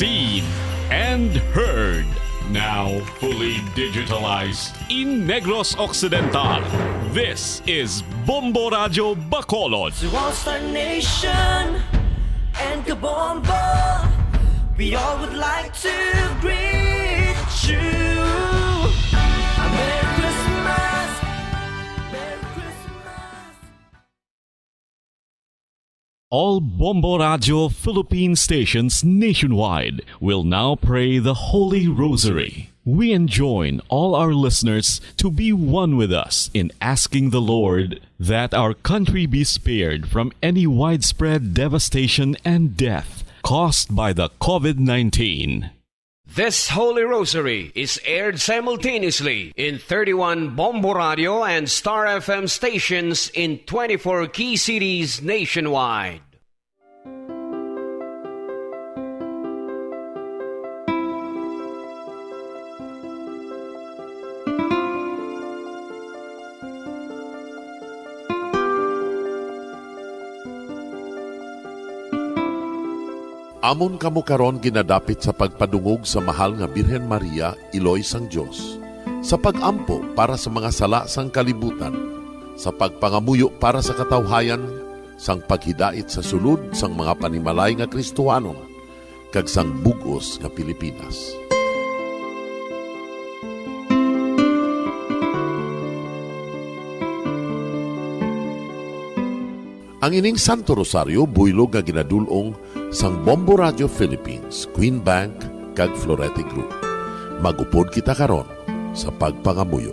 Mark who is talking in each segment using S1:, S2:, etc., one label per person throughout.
S1: seen and heard. Now fully digitalized in Negros Occidental. This is Bombo Radio Bacolod.
S2: To All-Star Nation and Kabombo, we all would like to greet you. Merry Christmas, Merry Christmas.
S1: All Bombo Radio Philippine stations nationwide will now pray the Holy Rosary. We enjoin all our listeners to be one with us in asking the Lord that our country be spared from any widespread devastation and death caused by the COVID-19.
S3: This Holy Rosary is aired simultaneously in 31 Bombo Radio and Star FM stations in 24 key cities nationwide.
S4: Amon kamo karon ginadapit sa pagpadungog sa mahal nga Birhen Maria, Iloy sang Dios, sa pagampo para sa mga sala sang kalibutan, sa pagpangamuyo para sa katawhayan, sang paghidait sa sulod sang mga panimalay nga Kristohanon, kag sang bugos nga Pilipinas. Ang ining Santo Rosario buylog nga ginadulong sang Bombo Radio Philippines, Queen Bank, kag Florete Group. Magupod kita karon sa pagpangamuyo.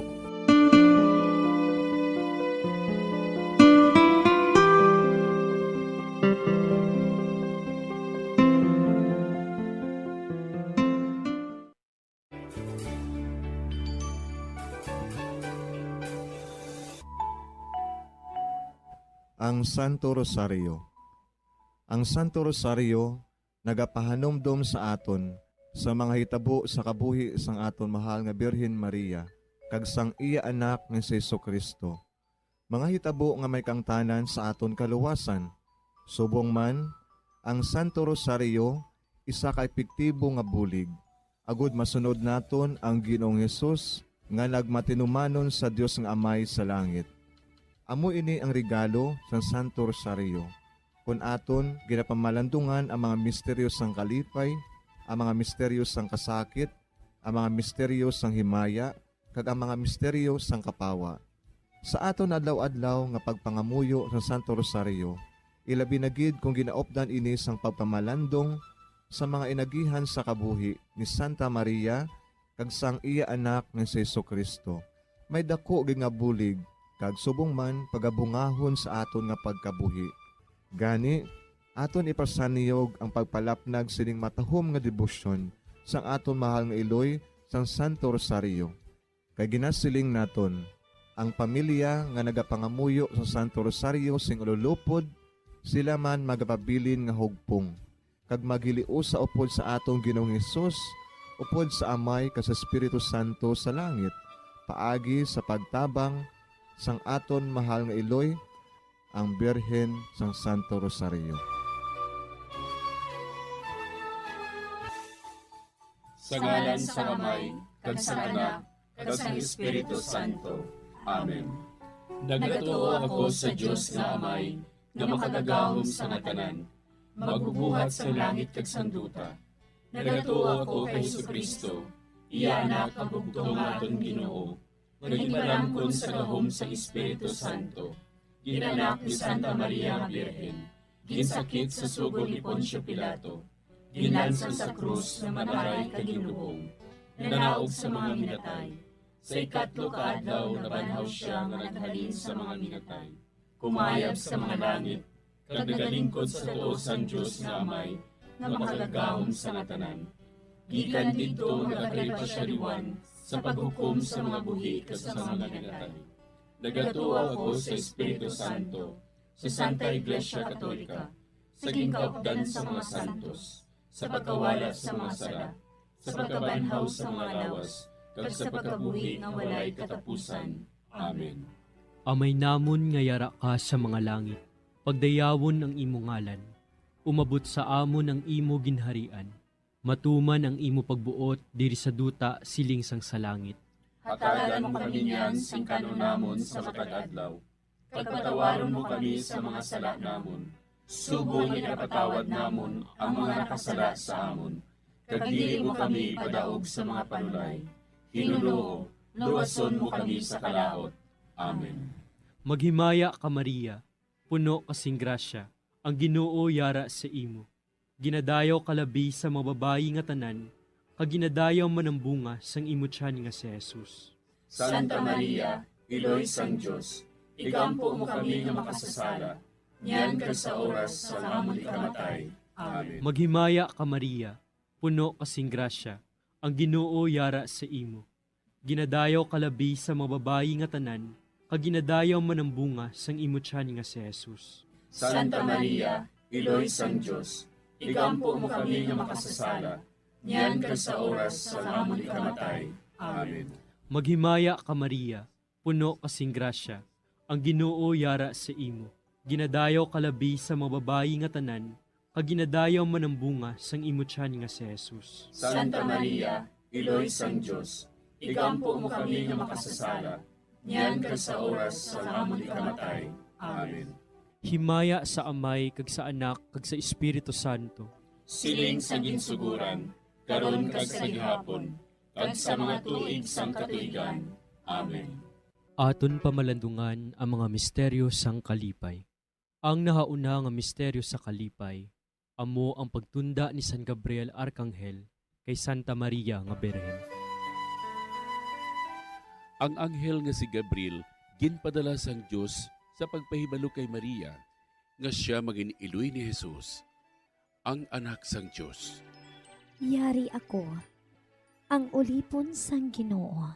S5: Ang Santo Rosario. Ang Santo Rosario nagapahanumdom sa aton sa mga hitabo sa kabuhi sang aton mahal nga Birhen Maria kag sang iya anak nga si Jesucristo. Mga hitabo nga may kangtanan sa aton kaluwasan. Subong man, ang Santo Rosario isa ka epektibo nga bulig. Agud masunod naton ang Ginoong Hesus nga nagmatinumanon sa Dios nga Amay sa langit. Amo ini ang regalo sa Santo Rosario. Kung aton ginapamalandungan ang mga misteryo sang kalipay, ang mga misteryo sang kasakit, ang mga misteryo sang himaya, kag ang mga misteryo sang kapawa. Sa aton adlaw-adlaw nga pagpangamuyo sa Santo Rosario, ilabi na gid kung ginaopdan ini sang pagpamalandong sa mga inagihan sa kabuhi ni Santa Maria kag sang iya anak nga si Jesucristo. May dako gid nga bulig kag subong man pagabungahon sa aton nga pagkabuhi. Gani, aton ipasaniyog ang pagpalapnag sining matahom nga debosyon sang aton mahal nga Iloy sang Santo Rosario. Kay ginasiling naton, ang pamilya nga nagapangamuyo sa Santo Rosario sing ululupod, sila man magapabilin nga hugpong. Kag magiliu sa upod sa atong Ginoong Hesus, upod sa Amay kas Espiritu Santo sa langit, paagi sa pagtabang sang aton mahal nga Iloy, ang Birhen sang Santo Rosario.
S6: Sa ngalan sa Amay, kag sa Anak, kag sa Espiritu Santo. Amen. Nagatuo ako sa Dios nga Amay, nga makagagahom sa ngatanan, magbubuhat sa langit kag sanduta. Nagatuo ako kay Jesucristo, iya anak ang bugtong aton Ginoo, nagiparamkon sa gahom sa Espiritu Santo. Ginanak ni Santa Maria nga Birhen, ginsakit sa sugod ni Poncio Pilato, ginlansang sa krus na matay kaginuong, nanaog sa mga minatay. Sa ikatlo ka adlaw nabanhaw siya nga naghalin sa mga minatay, kumayab sa mga langit, kag nagalingkod sa tuos ang Diyos nga Amay, nga makagagahom sa ngatanan. Gikan didto nagakalipa siya liwan sa paghukom sa mga buhi kas sa mga minatay. Nagatuo ako sa Espiritu Santo, sa Santa Iglesia Katolika, sa gingkaupdan sa mga santos, sa pagkawala sa mga sala, sa pagkabanhaw sa mga lawas, kag sa pagkabuhi nga walay katapusan. Amen.
S7: Amay namon nga yara ka sa mga langit, pagdayawon ang imo ngalan, umabot sa amon ang imo ginharian, Matuman ang imo pagbuot diri sa duta siling sang sa langit.
S6: Hatagan mo kami niyan sing kanunamon sa matag adlaw. Pagpatawaron mo kami sa mga sala namon. Subong ipatawad namon ang mga nakasala sa amon. Kag dili mo kami padaog sa mga panulay. Hinuloo, luwason mo kami sa kalaot. Amen.
S7: Maghimaya ka Maria, puno kasing grasya, ang Ginoo yara sa imo. Ginadayaw kalabi sa mga babayi nga tanan, kag ginadayaw man ang bunga sang imo tiyan nga si Jesus.
S6: Santa Maria, Iloy sang Diyos, igampo mo kami nga makasasala, niyan ka sa oras sa amon ikamatay. Amen.
S7: Maghimaya ka Maria, puno kasing grasya, ang Ginoo yara sa imo. Ginadayaw kalabi sa mga babayi nga tanan, kag ginadayaw man ang bunga sang imo tiyan nga si Jesus.
S6: Santa Maria, Iloy sang Diyos, igampo mo kami nga makasasala, niyan ka sa oras sa amon ikamatay. Amen.
S7: Maghimaya ka Maria, puno kasing grasya, ang Ginoo yara sa imo. Ginadayaw kalabi sa mga babayi nga tanan, kag ginadayaw man ang bunga sang imo tiyan nga si Jesus.
S6: Santa Maria, Iloy sang Diyos, igampo mo kami nga makasasala, niyan ka sa oras sa amon ikamatay. Amen.
S7: Himaya sa Amay kag sa Anak kag sa Espiritu Santo.
S6: Siling sa ginsuguran, karon kag sa gihapon, kag sa mga tuig sang katuigan. Amen.
S7: Aton pamalandungan ang mga misteryo sang kalipay. Ang nahauna nga misteryo sa kalipay, amo ang pagtunda ni San Gabriel Arkanghel kay Santa Maria nga Birhen.
S8: Ang anghel nga si Gabriel ginpadala sang Dios sa pagpahibalo kay Maria nga siya maging iloy ni Jesus, ang anak sang Dios.
S9: Yari ako, ang ulipon sang Ginoo.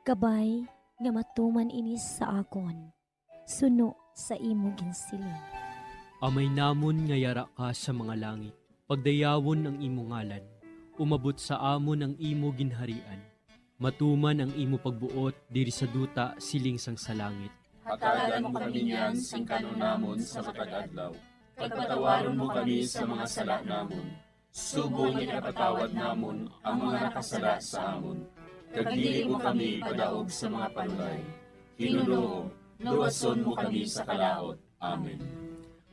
S9: Kabay nga matuman inis sa akon, suno sa imo ginsiling.
S7: Amay namon nga yara ka sa mga langit, pagdayawon ang imo ngalan, umabot sa amon ang imo ginharian. Matuman ang imo pagbuot diri sa duta siling sang sa langit.
S6: Hatagan mo kami niyan sing kanunamon sa matag adlaw. Pagpatawaron mo kami sa mga sala namon. Subong ipatawad namon ang mga nakasala sa amon. Kag dili mo kami padaog sa mga panulay. Hinuloo, luwason mo kami sa kalaot. Amen.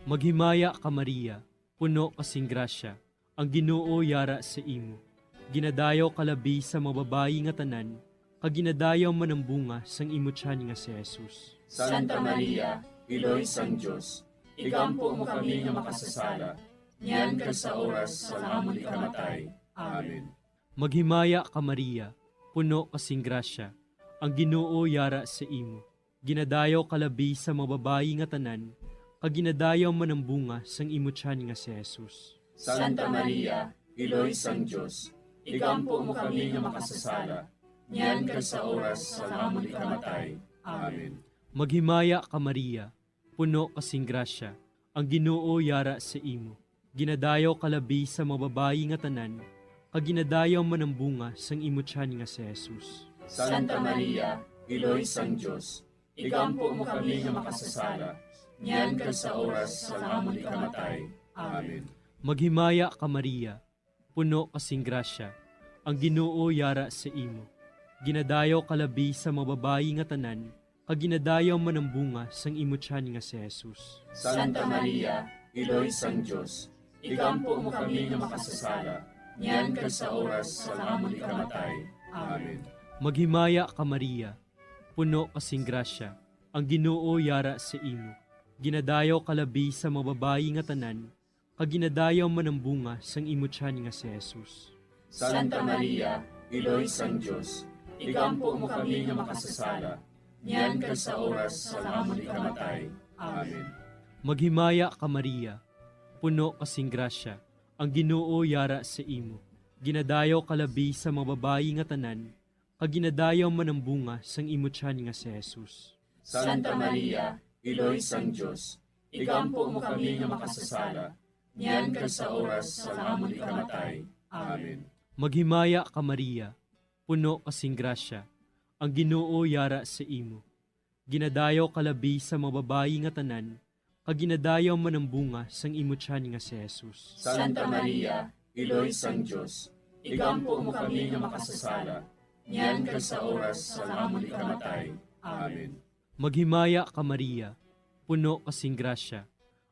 S7: Maghimaya ka Maria, puno kasing grasya, ang Ginoo yara sa imo. Ginadayaw kalabi sa mga babayi nga tanan, kag ginadayaw man ang bunga sang imo tiyan nga si Jesus.
S6: Santa Maria, Iloy sang Diyos, igampo mo kami nga makasasala, niyan ka sa oras sa amon ikamatay. Amen.
S7: Maghimaya ka Maria, puno kasing grasya, ang Ginoo yara sa imo. Ginadayaw kalabi sa mga babayi nga tanan, kag ginadayaw man ang bunga sang imo tiyan nga si Jesus.
S6: Santa Maria, Iloy sang Diyos, igampo mo kami nga makasasala, niyan ka sa oras sa amon ikamatay. Amen.
S7: Maghimaya ka Maria, puno kasing grasya, ang Ginoo yara sa imo. Ginadayaw kalabi sa mga babayi nga tanan, kag ginadayaw man ang bunga sang imo tiyan nga si Jesus.
S6: Santa Maria, Iloy sang Diyos, igampo mo kami nga makasasala, niyan ka sa oras sa amon ikamatay. Amen.
S7: Maghimaya ka Maria, puno kasing grasya, ang Ginoo yara sa imo. Ginadayaw kalabi sa mga babayi nga tanan, kag ginadayaw man ang bunga sang imo tiyan nga si Jesus.
S6: Santa Maria, Iloy sang Diyos, igampo mo kami nga makasasala, niyan ka sa oras sa amon ikamatay. Amen.
S7: Maghimaya ka Maria, puno kasing grasya, ang Ginoo yara sa imo. Ginadayaw kalabi sa mga babayi nga tanan, kag ginadayaw man ang bunga sang imo tiyan nga si Jesus.
S6: Santa Maria, Iloy sang Diyos, igampo mo kami nga makasasala, niyan ka sa oras sa amon ikamatay. Amen.
S7: Maghimaya ka Maria, puno kasing grasya, ang Ginoo yara sa imo. Ginadayaw kalabi sa mga babayi nga tanan, kag ginadayaw man ang bunga sang imo tiyan nga si Jesus.
S6: Santa Maria, Iloy sang Diyos, igampo mo kami nga makasasala, niyan ka sa oras sa amon ikamatay. Amen.
S7: Maghimaya ka Maria, puno kasing grasya, ang Ginoo yara sa imo. Ginadayaw kalabi sa mga babayi nga tanan, kag ginadayaw man ang bunga sang imo tiyan nga si Jesus.
S6: Santa Maria, Iloy sang Diyos, igampo mo kami nga makasasala, niyan kag sa oras sa amon ikamatay. Amen.
S7: Maghimaya ka Maria, puno kasing grasya,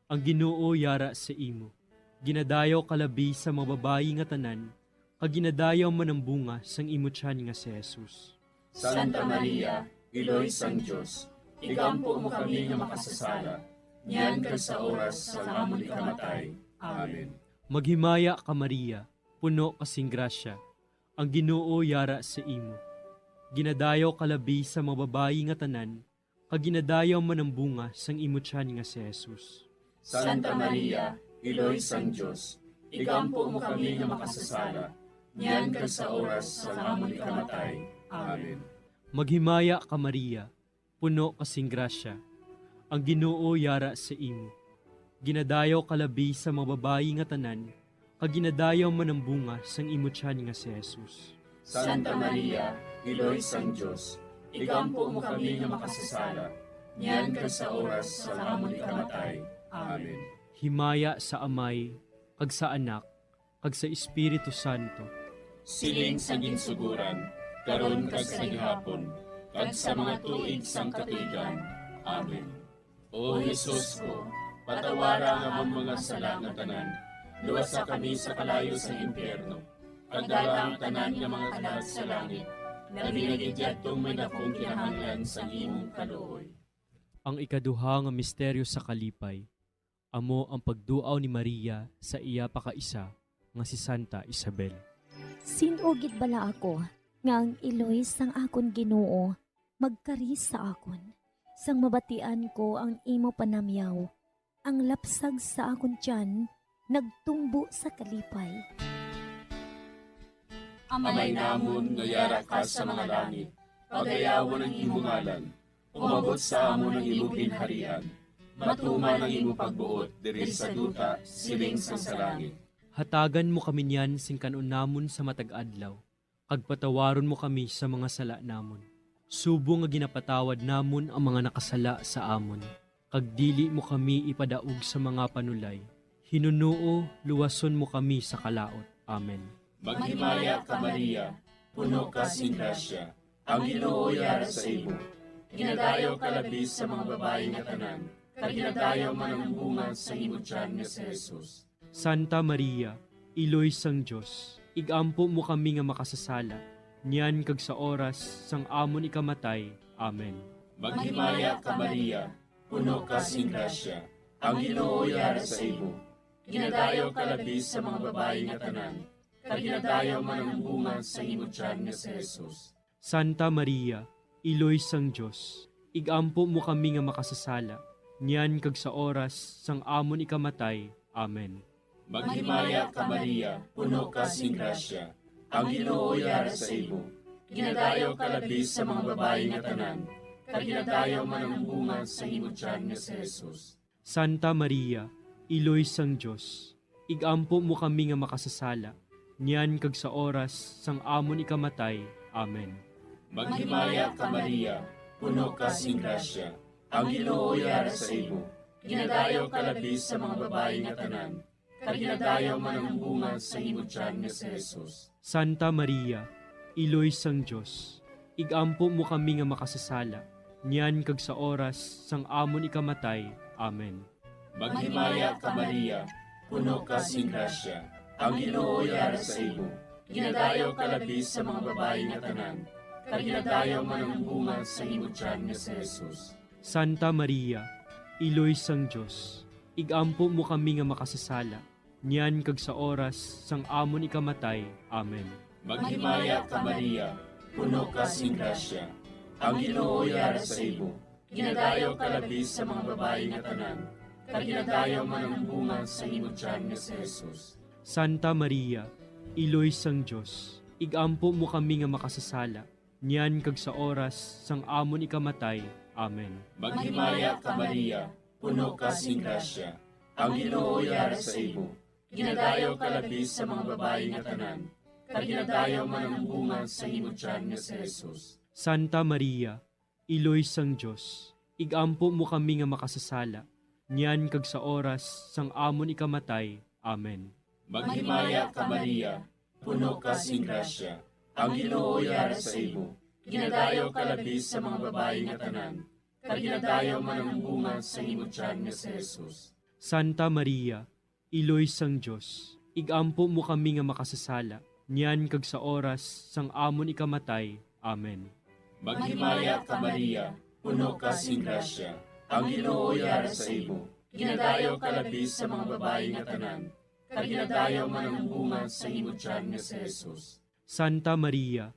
S7: ang Ginoo yara sa imo. Ginadayaw kalabi sa mga babayi nga tanan, kag ginadayaw man ang bunga sang imo tiyan nga si Jesus.
S6: Santa Maria, Iloy sang Diyos, igampo mo kami nga makasasala, niyan kag sa oras sa amon ikamatay. Amen.
S7: Maghimaya ka Maria, puno kasing grasya, ang Ginoo yara sa imo. Ginadayaw kalabi sa mga babayi nga tanan, kag ginadayaw man ang bunga sang imo tiyan nga si Jesus.
S6: Santa Maria, Iloy sang Diyos, igampo mo kami nga makasasala, niyan kag sa oras sa amon ikamatay. Amen.
S7: Maghimaya ka Maria, puno kasing grasya, ang Ginoo yara sa imo. Ginadayaw kalabi sa mga babayi nga tanan, kag ginadayaw man ang bunga sang imo tiyan nga si Jesus.
S6: Santa Maria, Iloy sang Diyos, igampo mo kami nga makasasala, niyan kag sa oras sa amon ikamatay. Amen.
S7: Himaya sa Amay, kag sa Anak, kag sa Espiritu Santo.
S6: Siling sa ginsuguran, karon kag sa gihapon, kag sa mga tuig sang katuigan. Amen. O Jesus ko, patawara nga among mga sala nga tanan, luwasa kami sa kalayo sa impyerno, kag dala ang tanan nga mga kalag sa langit, na binagidyatong may dakong kinahanglan sa imong kaluoy.
S7: Ang ikaduha nga misteryo sa kalipay, amo ang pagduaw ni Maria sa iya pakaisa nga si Santa Isabel.
S9: Sinugid bala ako, nga ang iloy sang akon Ginoo, magkaris sa akon. Sang mabatian ko ang imo panamyaw, ang lapsag sa akon tiyan, nagtumbo sa kalipay.
S6: Amay namon nga yara ka sa mga langit, pagayawan ang imong ngalan, umabot sa amon ang imong ginharian, matuman ang imong pagbuot diri sa duta siling sa langit.
S7: Hatagan mo kami niyan sing kanon namon sa matag adlaw, kag patawaron mo kami sa mga sala namon. Subo nga ginapatawad namon ang mga nakasala sa amon, kag dili mo kami ipadaog sa mga panulay. Hinunuo, luwason mo kami sa kalaot. Amen.
S6: Maghimaya ka Maria, puno ka sing grasya, ang Ginoo yara sa imo. Ginadayaw ka labi sa mga babayi nga tanan, kag ginadayaw man ang bunga sa imo tiyan nga si Jesus.
S7: Santa Maria, Iloy sang Diyos, igampo mo kami nga makasasala, niyan kag sa oras sang amon ikamatay. Amen.
S6: Maghimaya ka Maria, puno ka sing grasya, ang Ginoo yara sa imo. Ginadayaw ka labi sa mga babayi nga tanan, kag ginadayaw man ang bunga sa imo tiyan nga si Jesus.
S7: Santa Maria, Iloy sang Diyos, igampo mo kami nga makasasala, niyan kag sa oras sang amon ikamatay. Amen.
S6: Maghimaya ka Maria, puno ka sing grasya, ang Ginoo yara sa imo. Ginadayaw ka labi sa mga babayi nga tanan, kag ginadayaw man ang bunga sa imo tiyan nga si Jesus.
S7: Santa Maria, Iloy sang Diyos, igampo mo kami nga makasasala, niyan kag sa oras sang amon ikamatay. Amen.
S6: Maghimaya ka Maria, puno ka sing grasya, ang Ginoo yara sa imo. Ginadayaw ka labi sa mga babayi nga tanan, kag ginadayaw man ang bunga sa imo tiyan nga si Jesus.
S7: Santa Maria, Iloy sang Diyos, igampo mo kami nga makasasala, niyan kag sa oras sang amon ikamatay. Amen.
S6: Maghimaya ka Maria, puno ka sing grasya, ang Ginoo yara sa imo. Ginadayaw ka labi sa mga babayi nga tanan, kag ginadayaw man ang bunga sa imo tiyan nga si Jesus.
S7: Santa Maria, Iloy sang Diyos, igampo mo kami nga makasasala, niyan kag sa oras sang amon ikamatay. Amen.
S6: Maghimaya ka Maria, puno ka sing grasya, ang Ginoo yara sa imo. Ginadayaw ka labi sa mga babayi nga tanan, kag ginadayaw man ang bunga sa imo tiyan nga si Jesus.
S7: Santa Maria, Iloy sang Diyos, igampo mo kami nga makasasala, niyan kag sa oras sang amon ikamatay. Amen.
S6: Maghimaya ka Maria, puno ka sing grasya, ang Ginoo yara sa imo. Ginadayaw ka labi sa mga babayi nga tanan, kag ginadayaw man ang bunga sa imo tiyan nga si Jesus.
S7: Santa Maria, Iloy sang Diyos, igampo mo kami nga makasasala, niyan kag sa oras sang amon ikamatay. Amen.
S6: Maghimaya ka Maria, puno ka sing grasya, ang Ginoo yara sa imo. Ginadayo ka labi sa mga babae nga tanan, kag ginadayo man ang bunga sa imong tiyan nga si Jesus.
S7: Santa Maria, Iloy sang Diyos, igampo mo kami nga makasasala, niyan kag sa oras sang amon ikamatay. Amen.
S6: Maghimaya ka Maria, puno ka sing grasya, ang Ginoo yara sa imo. Ginadayo ka labi sa mga babae nga tanan, kag ginadayo man ang bunga sa imong tiyan nga si Jesus.
S7: Santa Maria,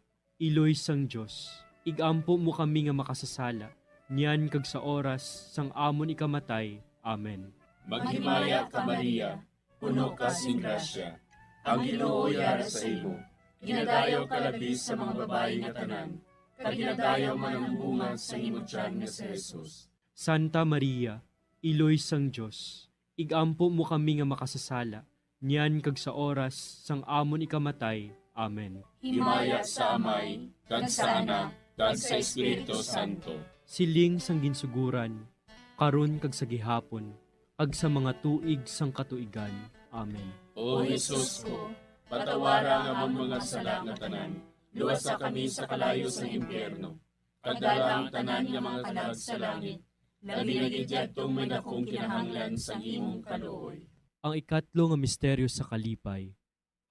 S7: Iloy sang Diyos, igampo mo kami nga makasasala, niyan kag sa oras sang amon ikamatay. Amen.
S6: Maghimaya ka Maria, puno ka sing grasya, ang Ginoo yara sa imo. Ginadayo ka labi sa mga babae nga tanan, kag ginadayo man ang bunga sa imong tiyan nga si Jesus.
S7: Santa Maria, Iloy sang Diyos, igampo mo kami nga makasasala, niyan kag sa oras sang amon ikamatay. Amen.
S6: Himaya sa Amay, kag sa Anak, kag sa Espiritu Santo.
S7: Siling sang ginsuguran, karon kag sa gihapon, ag sa mga tuig sang katuigan. Amen.
S6: O Jesus ko, patawara nga among mga sala nga tanan, luwasa kami sa kalayo sa impyerno. Kadala ang tanan nga mga kalag sa langit, labi na gidyadtong may dakong kinahanglan sa imong kaluoy.
S7: Ang ikatlo nga misteryo sa kalipay,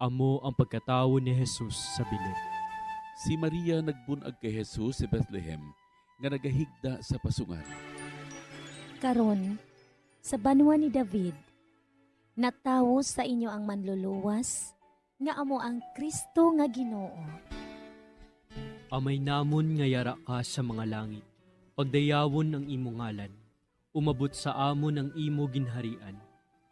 S7: amo ang pagkatawo ni Jesus sa bilib.
S8: Si Maria nagbunag kay Jesus sa Bethlehem nga nagahigda sa pasungan.
S9: Karon, sa banwa ni David, natawo sa inyo ang manluluwas, nga amo ang Kristo nga Ginoo.
S7: Amay namon nga yara ka sa mga langit, pagdayawon ang imo ngalan, umabot sa amon ang imo ginharian,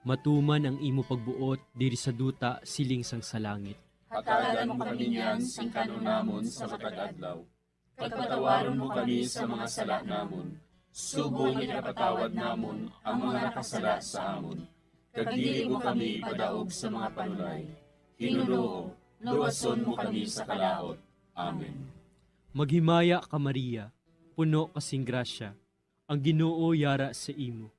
S7: matuman ang imo pagbuot diri sa duta siling sang sa langit.
S6: Hatagan mo kami niyan sing kanunamon sa matag adlaw. Pagpatawaron mo kami sa mga sala namon. Subong ikapatawad namon ang mga nakasala sa amon. Kag dili mo kami padaog sa mga panulay. Hinunoo, luwason mo kami sa kalaot. Amen.
S7: Maghimaya ka Maria, puno kasing grasya, ang Ginoo yara sa imo.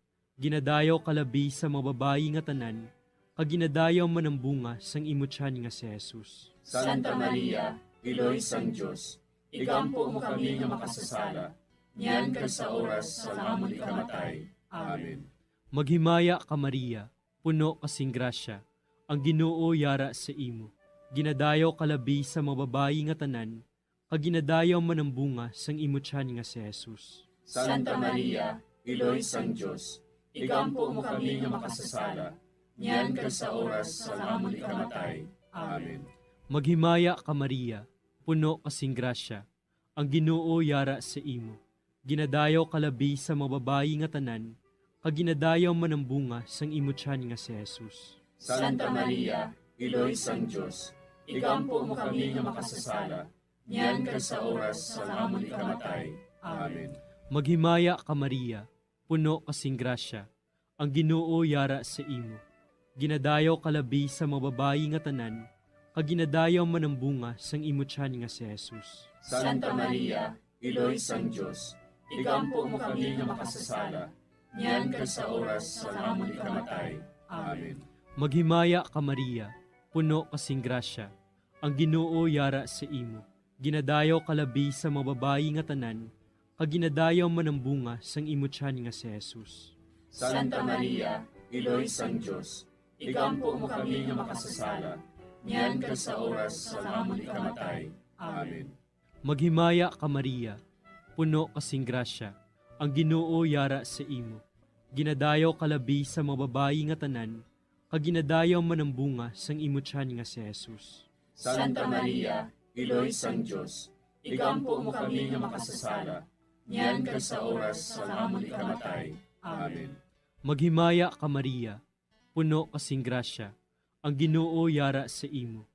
S7: Ginadayaw kalabi sa mga babayi nga tanan, kag ginadayaw man ang bunga sang imo tiyan nga si Jesus.
S6: Santa Maria, Iloy sang Diyos, igampo mo kami nga makasasala, niyan kag sa oras sa amon ikamatay. Amen.
S7: Maghimaya ka Maria, puno kasing grasya, ang Ginoo yara sa imo. Ginadayaw kalabi sa mga babayi nga tanan, kag ginadayaw man ang bunga sang imo tiyan nga si Jesus.
S6: Santa Maria, Iloy sang Diyos, igampo mo kami nga makasasala, niyan kag sa oras sa amon ikamatay. Amen.
S7: Maghimaya ka Maria, puno kasing grasya, ang Ginoo yara sa imo. Ginadayaw kalabi sa mga babayi nga tanan, kag ginadayaw man ang bunga sang imo tiyan nga si Jesus.
S6: Santa Maria, Iloy sang Diyos, igampo mo kami nga makasasala, niyan kag sa oras sa amon ikamatay. Amen.
S7: Maghimaya ka Maria, puno kasing grasya, ang Ginoo yara sa imo. Ginadayaw kalabi sa mga babayi nga tanan, kag ginadayaw man ang bunga sang imo tiyan nga si Jesus.
S6: Santa Maria, Iloy sang Diyos, igampo mo kami nga makasasala, niyan kag sa oras sa amon ikamatay. Amen.
S7: Maghimaya ka Maria, puno kasing grasya, ang Ginoo yara sa imo. Ginadayaw kalabi sa mga babayi nga tanan, kag ginadayaw man ang bunga sang imo tiyan nga si Jesus.
S6: Santa Maria, Iloy sang Diyos, igampo mo kami nga makasasala, niyan kag sa oras sa amon ikamatay. Amen.
S7: Maghimaya ka Maria, puno kasing grasya, ang Ginoo yara sa imo. Ginadayaw kalabi sa mga babayi nga tanan, kag ginadayaw man ang bunga sang imo tiyan nga si Jesus.
S6: Santa Maria, Iloy sang Diyos, igampo mo kami nga makasasala, niyan kag sa oras sa amon ikamatay. Amen.
S7: Maghimaya ka Maria, puno kasing grasya, ang Ginoo yara sa imo.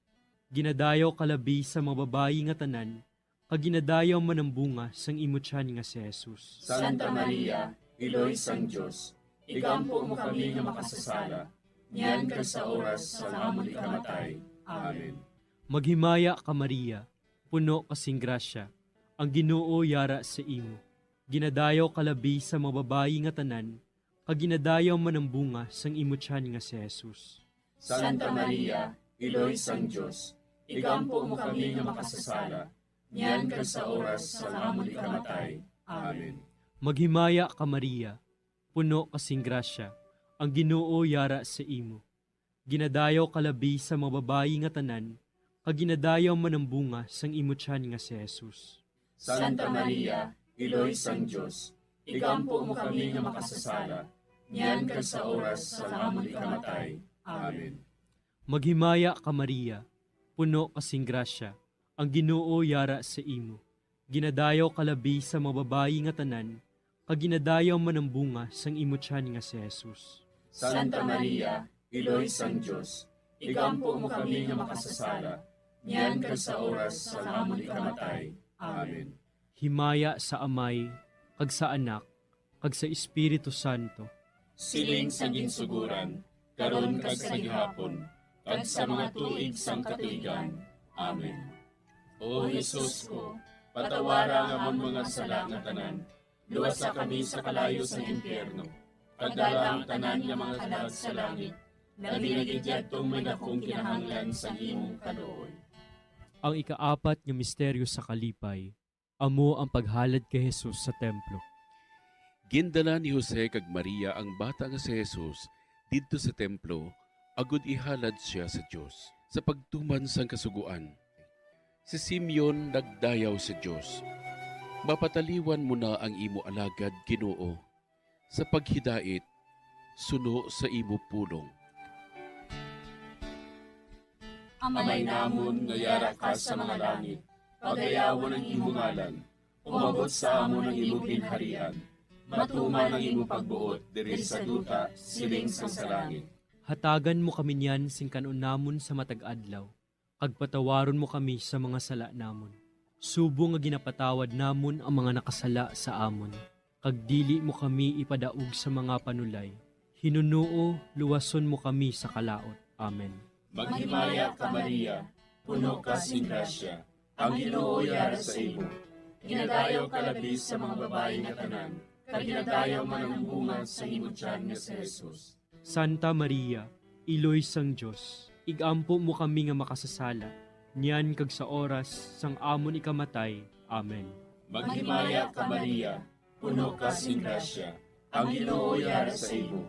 S7: Ginadayaw kalabi sa mga babayi nga tanan, kag ginadayaw man ang bunga sang imo tiyan nga si Jesus.
S6: Santa Maria, Iloy sang Diyos, igampo mo kami nga makasasala, niyan kag sa oras sa amon ikamatay. Amen.
S7: Maghimaya ka Maria, puno kasing grasya, ang Ginoo yara sa imo. Ginadayaw kalabi sa mga babayi nga tanan, kag ginadayaw man ang bunga sang imo tiyan nga si Jesus.
S6: Santa Maria, Iloy sang Diyos, igampo mo kami nga makasasala, niyan kag sa oras sa amon ikamatay. Amen.
S7: Maghimaya ka Maria, puno kasing grasya, ang Ginoo yara sa imo. Ginadayaw kalabi sa mga babayi nga tanan, kag ginadayaw man ang bunga sang imo tiyan nga si Jesus.
S6: Santa Maria, Iloy sang Diyos, igampo mo kami nga makasasala, niyan kag sa oras sa amon ikamatay. Amen.
S7: Maghimaya ka Maria, puno kasing grasya, ang Ginoo yara sa imo. Ginadayaw kalabi sa mga babayi nga tanan, kag ginadayaw man ang bunga sang imo tiyan nga si Jesus.
S6: Santa Maria, Iloy sang Diyos, igampo mo kami nga makasasala, niyan kag sa oras sa amon ikamatay. Amen.
S7: Himaya sa Amay, kag sa Anak, kag sa Espiritu Santo.
S6: Siling sa ginsuguran, karon kag sa gihapon, kag sa mga tuig sang katuigan. Amen. O Jesus ko, patawara nga amon mga sala nga tanan, luwasa kami sa kalayo sa impyerno, pagdala ang tanan nga mga kalag sa langit, naginagidyadtong may dakong kinahanglan sa imong kaluoy.
S7: Ang ikaapat nga misteryo sa kalipay, amo ang paghalad kay Jesus sa templo.
S8: Gindala ni Jose kag Maria ang bata nga si Jesus didto sa templo, agud ihalad siya sa Dios sa pagtuman sang kasuguan. Si Simeon nagdayaw sa Dios. Mapataliwan mo na ang imo alagad, Ginoo, sa paghidait, suno sa imo pulong.
S6: Amay namon nga yara ka sa mga langit, pagayawon ang imo ngalan, umabot sa amon ang imo ginharian, matuman ang imo pagbuot diri sa duta siling sa langit.
S7: Hatagan mo kami niyan sing kanon namon sa matag adlaw, kag patawaron mo kami sa mga sala namon. Subo nga ginapatawad namon ang mga nakasala sa amon, kag dili mo kami ipadaog sa mga panulay. Hinunuo, luwason mo kami sa kalaot. Amen.
S6: Maghimaya ka Maria, puno ka sing grasya, ang Ginoo yara sa imo. Ginadayaw ka labis sa mga babayi nga tanan, kag ginadayaw man ang bunga sa imo tiyan nga si Jesus.
S7: Santa Maria, Iloy sang Diyos, igampo mo kami nga makasasala, niyan kag sa oras sang amon ikamatay. Amen.
S6: Maghimaya ka Maria, puno ka sing grasya, ang Ginoo yara sa imo.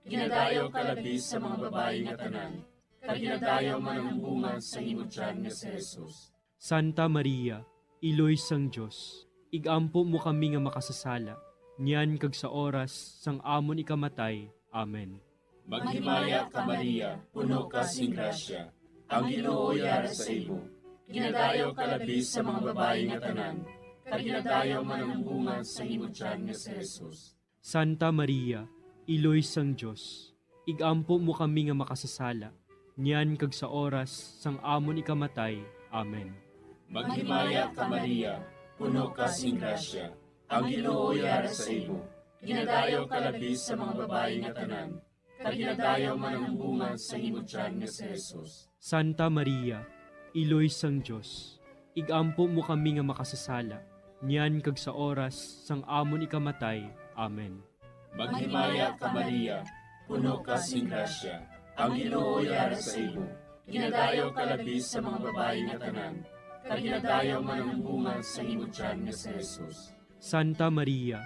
S6: Ginadayaw ka labis sa mga babayi nga tanan, kag ginadayaw man ang bunga sa imo tiyan nga si Jesus.
S7: Santa Maria, Iloy sang Diyos, igampo mo kami nga makasasala, niyan kag sa oras sang amon ikamatay. Amen.
S6: Maghimaya ka Maria, puno ka sing grasya, ang Ginoo yara sa imo. Ginadayaw ka labis sa mga babayi nga tanan, kag ginadayaw man ang bunga sa imo tiyan nga si Jesus.
S7: Santa Maria, Iloy sang Diyos, igampo mo kami nga makasasala, niyan kag sa oras sang amon ikamatay. Amen.
S6: Maghimaya ka Maria, puno ka sing grasya, ang Ginoo yara sa imo. Ginadayaw ka labis sa mga babayi nga tanan, kag ginadayaw man ang bunga sa imo tiyan nga si Jesus.
S7: Santa Maria, Iloy sang Diyos, igampo mo kami nga makasasala, niyan kag sa oras sang amon ikamatay. Amen.
S6: Maghimaya ka Maria, puno ka sing grasya, ang Ginoo yara sa imo. Ginadayaw ka labis sa mga babayi nga tanan, kag ginadayaw man ang bunga sa imo tiyan nga si Jesus.
S7: Santa Maria,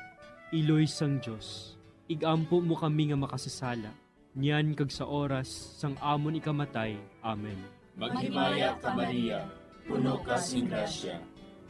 S7: Iloy sang Diyos, igampo mo kami nga makasasala, niyan kag sa oras sang amon ikamatay. Amen.
S6: Maghimaya ka Maria, puno ka sing grasya,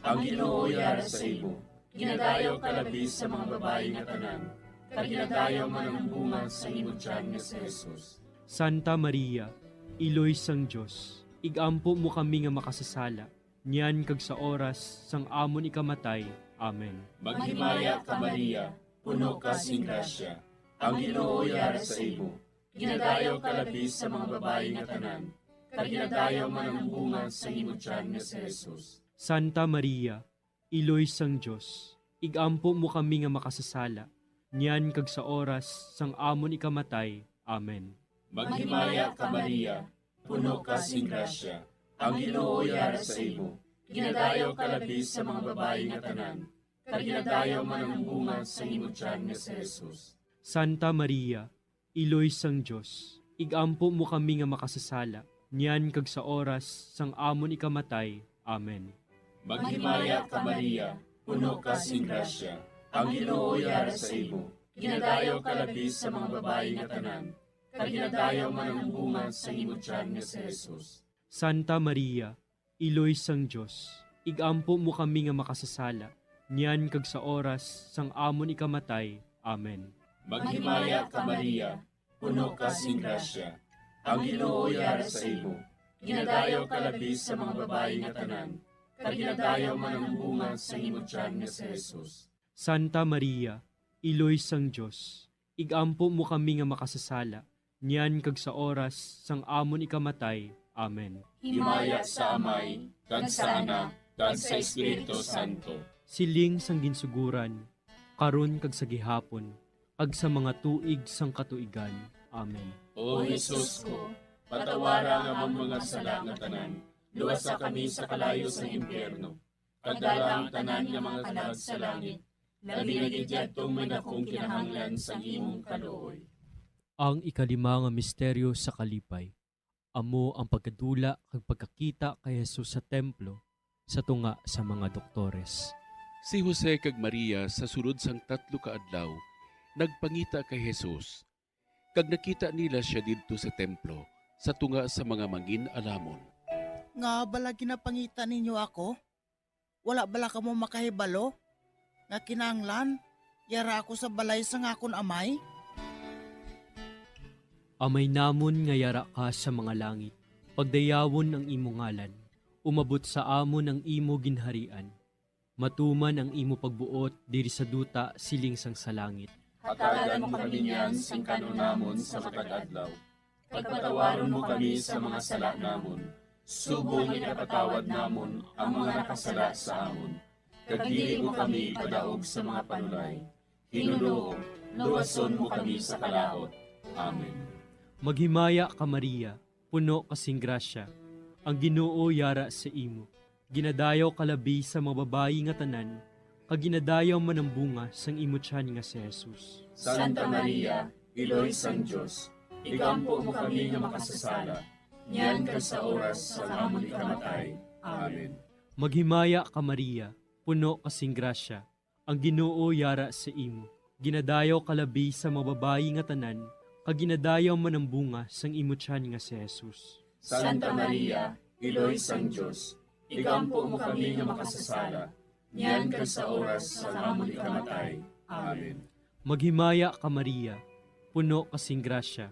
S6: ang Ginoo yara sa imo. Ginadayaw ka labis sa mga babayi nga tanan, kag ginadayaw man ang bunga sa imo tiyan nga si Jesus.
S7: Santa Maria, Iloy sang Diyos, igampo mo kami nga makasasala, niyan kag sa oras sang amon ikamatay. Amen.
S6: Maghimaya ka Maria, puno ka sing grasya, ang Ginoo yara sa imo. Ginadayaw ka labis sa mga babayi nga tanan, kag ginadayaw man ang bunga sa imo tiyan nga si Jesus.
S7: Santa Maria, Iloy sang Diyos, igampo mo kami nga makasasala, niyan kag sa oras sang amon ikamatay. Amen.
S6: Maghimaya ka Maria, puno ka sing grasya, ang Ginoo yara sa imo. Ginadayaw ka labis sa mga babayi nga tanan, kag ginadayaw man ang bunga sa imo tiyan nga si Jesus.
S7: Santa Maria, Iloy sang Diyos, igampo mo kami nga makasasala, niyan kag sa oras sang amon ikamatay. Amen.
S6: Maghimaya ka Maria, puno ka sing grasya, ang Ginoo yara sa imo. Ginadayaw ka labis sa mga babae nga tanan, kag ginadayaw man ang bunga sa imong tiyan nga si Jesus.
S7: Santa Maria, Iloy sang Diyos, igampo mo kami nga makasasala, niyan kag sa oras sang amon ikamatay. Amen.
S6: Maghimaya ka Maria, puno ka sing grasya, ang Ginoo yara sa imo. Ginadayaw ka labis sa mga babae nga tanan, kag ginadayaw man ang bunga sa imong tiyan nga si Jesus.
S7: Santa Maria, Iloy sang Diyos, igampo mo kami nga makasasala, niyan kag sa oras sang amon ikamatay. Amen.
S6: Himaya sa Amay, kag sa Anak, kag sa Espiritu Santo.
S7: Siling sang ginsuguran, karon kag sa gihapon, ag sa mga tuig sang katuigan. Amen.
S6: O Jesus ko, patawara nga ang mga sala nga tanan, luwasa kami sa kalayo sa impyerno. Kadala ang tanan nga mga kalag sa langit, labi na gidyadtong may akong kinahanglan sa imong kaluoy.
S7: Ang ikalima nga misteryo sa kalipay. Amo ang pagkadula kag pagkakita kay Jesus sa templo sa tunga sa mga doktores.
S8: Si Jose kag Maria sa sulod sang 3 ka adlaw nagpangita kay Jesus. Kag nakita nila siya didto sa templo sa tunga sa mga mangin-alamon.
S10: Nga bala ginapangita ninyo ako? Wala bala ka mo makahibalo? Nga kinanglan, yara ako sa balay sa ngakon amay?
S7: Amay namon nga yara ka sa mga langit, pagdayawon ang imo ngalan, umabot sa amon ang imo ginharian. Matuman ang imo pagbuot diri sa duta siling sang sa langit.
S6: Hatagan mo kami niyan sing kanunamon sa matag adlaw. Pagpatawaron mo kami sa mga sala namon. Subong ipatawad namon ang mga nakasala sa amon. Kag dili mo kami padaog sa mga panulay. Hinuloo, luwason mo kami sa kalaot. Amen.
S7: Maghimaya ka Maria, puno kasing grasya, ang Ginoo yara sa imo. Ginadayaw kalabi sa mga babayi nga tanan, kag ginadayaw man ang bunga sang imo tiyan nga si Jesus.
S6: Santa Maria, Iloy sang Diyos, igampo mo kami nga makasasala, niyan kag sa oras sa amon ikamatay. Amen.
S7: Maghimaya ka Maria, puno kasing grasya, ang Ginoo yara sa imo. Ginadayaw kalabi sa mga babayi nga tanan, kag ginadayaw man ang bunga sang imo tiyan nga si Jesus.
S6: Santa Maria, Iloy sang Diyos, igampo mo kami nga makasasala, niyan kag sa oras sa amon ikamatay. Amen.
S7: Maghimaya ka Maria, puno kasing grasya,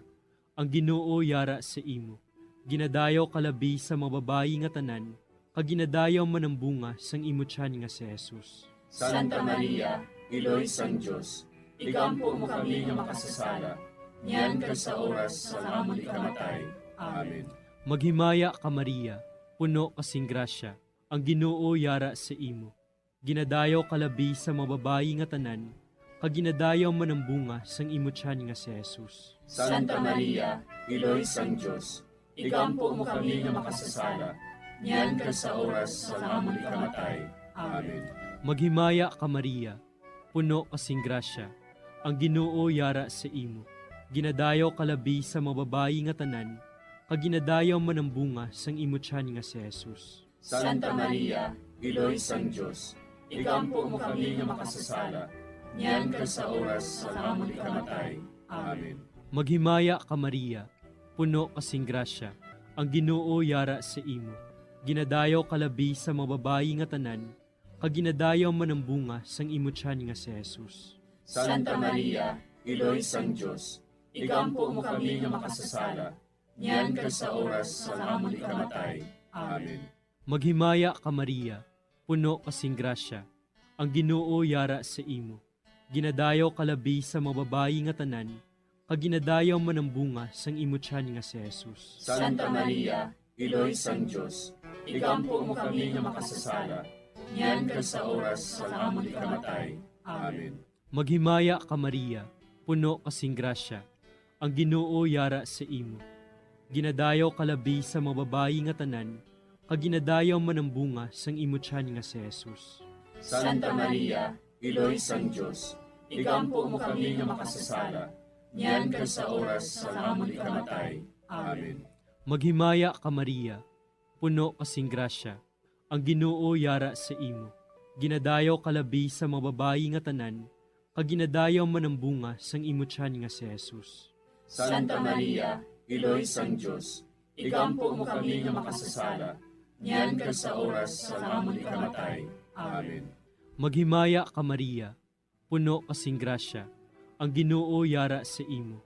S7: ang Ginoo yara sa imo. Ginadayaw kalabi sa mga babayi nga tanan, kag ginadayaw man ang bunga sang imo tiyan nga si Jesus.
S6: Santa Maria, Iloy sang Diyos, igampo mo kami nga makasasala, niyan kag sa oras sa amon ikamatay. Amen.
S7: Maghimaya ka Maria, puno kasing grasya, ang Ginoo yara sa imo. Ginadayaw kalabi sa mga babayi nga tanan, kag ginadayaw man ang bunga sang imo tiyan nga si Jesus.
S6: Santa Maria, Iloy sang Diyos, igampo mo kami nga makasasala, niyan kag sa oras sa amon ikamatay. Amen.
S7: Maghimaya ka Maria, puno kasing grasya, ang Ginoo yara sa imo. Ginadayaw kalabi sa mga babayi nga tanan, kag ginadayaw man ang bunga sang imo tiyan nga si Jesus.
S6: Santa Maria, Iloy sang Diyos, igampo mo kami nga makasasala, niyan kag sa oras sa amon ikamatay. Amen.
S7: Maghimaya ka Maria, puno kasing grasya, ang Ginoo yara sa imo. Ginadayaw kalabi sa mga babayi nga tanan, kag ginadayaw man ang bunga sang imo tiyan nga si Jesus.
S6: Santa Maria, Iloy sang Diyos, igampo mo kami nga makasasala, niyan kag sa oras sa amon ikamatay. Amen.
S7: Maghimaya ka Maria, puno kasing grasya, ang Ginoo yara sa imo. Ginadayaw kalabi sa mga babayi nga tanan, kag ginadayaw man ang bunga sang imo tiyan nga si Jesus.
S6: Santa Maria, Iloy sang Diyos, igampo mo kami nga makasasala, niyan kag sa oras sa amon ikamatay. Amen.
S7: Maghimaya ka Maria, puno kasing grasya, ang Ginoo yara sa imo. Ginadayaw kalabi sa mga babayi nga tanan, kag ginadayaw man ang bunga sang imo tiyan nga si Jesus.
S6: Santa Maria, Iloy sang Diyos, igampo mo kami nga makasasala, Yan ka sa oras sa amon ikamatay. Amen.
S7: Maghimaya ka Maria, puno kasing grasya, ang Ginoo yara sa imo. Ginadayaw kalabi sa mga babayi nga tanan, kag ginadayaw man ang bunga sang imo tiyan nga si Jesus.
S6: Santa Maria, Iloy sang Diyos, igampo mo kami nga makasasala. Yan ka sa oras sa amon ikamatay. Amen.
S7: Maghimaya ka Maria, puno kasing grasya, ang Ginoo yara sa imo.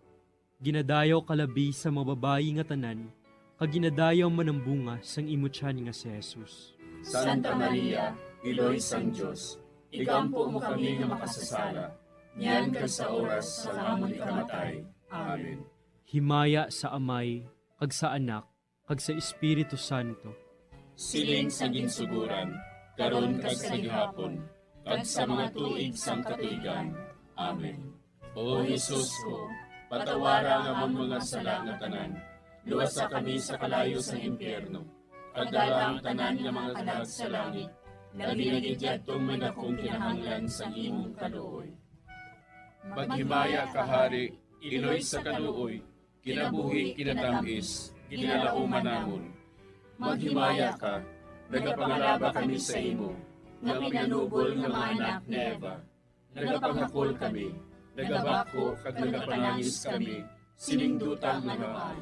S7: Ginadayaw kalabi sa mga babayi nga tanan, kag ginadayaw man ang bunga sang imo tiyan nga si Jesus.
S6: Santa Maria, Iloy sang Diyos, igampo mo kami nga makasasala. Yan ka sa oras sa amon ikamatay. Amen.
S7: Himaya sa Amay, kag sa Anak, kag sa Espiritu Santo.
S6: Siling sa ginsuguran, karon kag sa gihapon, kag sa mga tuig sang katuigan. Amen. O Jesus ko, patawara nga mong mga sala nga tanan, luwasa kami sa kalayo sa impyerno, kagdala ang tanan nga mga kalag sa langit, nagdinagidya tong may nakong kinahanglan sa imong kaluoy. Maghimaya ka Hari, Iloy sa kaluoy, kinabuhi kinatamis, ginalauman namon. Maghimaya ka, nagapangalaba kami sa imo, nga pinanubol nga mga anak ni Eva. Nagapangakol kami, nagabako kag nagapanangis kami, siningdutang nga maay.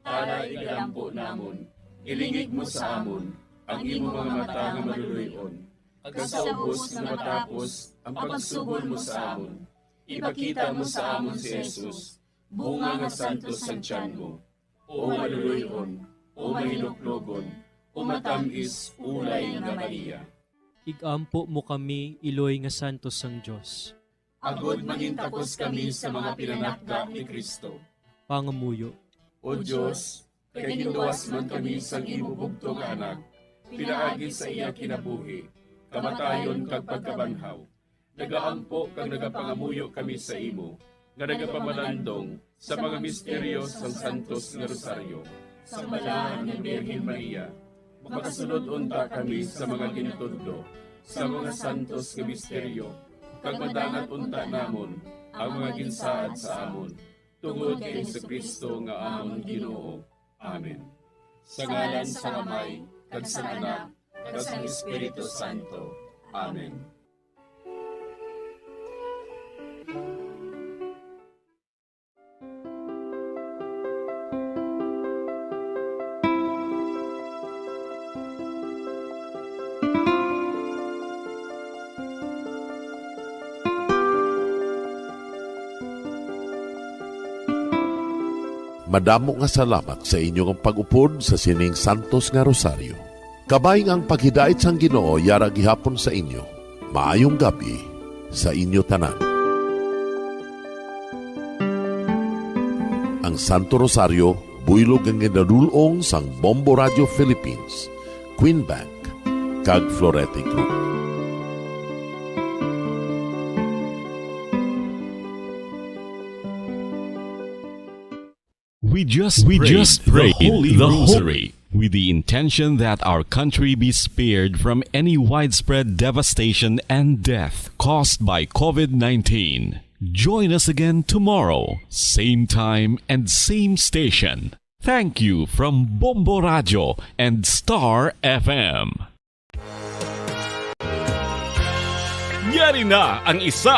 S6: Para igalampo namon, ilingig mo sa amon, ang imo mga mata nga maluluyon. Kag sa ubos nga matapos, ang pagsubol mo sa amon. Ipakita mo sa amon si Jesus, bunga nga santos sa tiyan mo. O maluluyon, o mahiluklogon, o matamis, ulay nga Maria.
S7: Igampo mo kami, Iloy nga santos sang Diyos.
S6: Agod mangintakos kami sa mga pinanakda ni Kristo.
S7: Pangamuyo,
S6: O Diyos, kay ginduwas man kami sa imo bugtong anak, pinaagi sa iya kinabuhi, kamatayon kag pagkabanhaw. Nagaampo kag nagapangamuyo kami sa imo, nga nagapamalandong sa mga misteryo sang Santos nga Rosaryo. Sa balahan ng Birhen Maria, makasunod unta kami sa mga ginitudlo, sa mga santos nga misteryo, kag madangat unta namon ang mga ginsaad sa amon, tungod kay Jesucristo nga amon Ginoo. Amen. Sa ngalan sa Amay, kag sa Anak, kag sa Espiritu Santo. Amen.
S4: Madamo nga salamat sa inyong pag-upod sa sining Santos nga Rosaryo. Kabayng ang paghidait sang Ginoo yara gihapon sa inyo. Maayong gabi sa inyo tanan. Ang Santo Rosario buylog ang ginadulong sang Bombo Radio Philippines, Queen Bank, kag Florete Group.
S1: We just prayed the Rosary with the intention that our country be spared from any widespread devastation and death caused by COVID-19. Join us again tomorrow, same time and same station. Thank you from Bombo Radio and Star FM. Yari na ang isa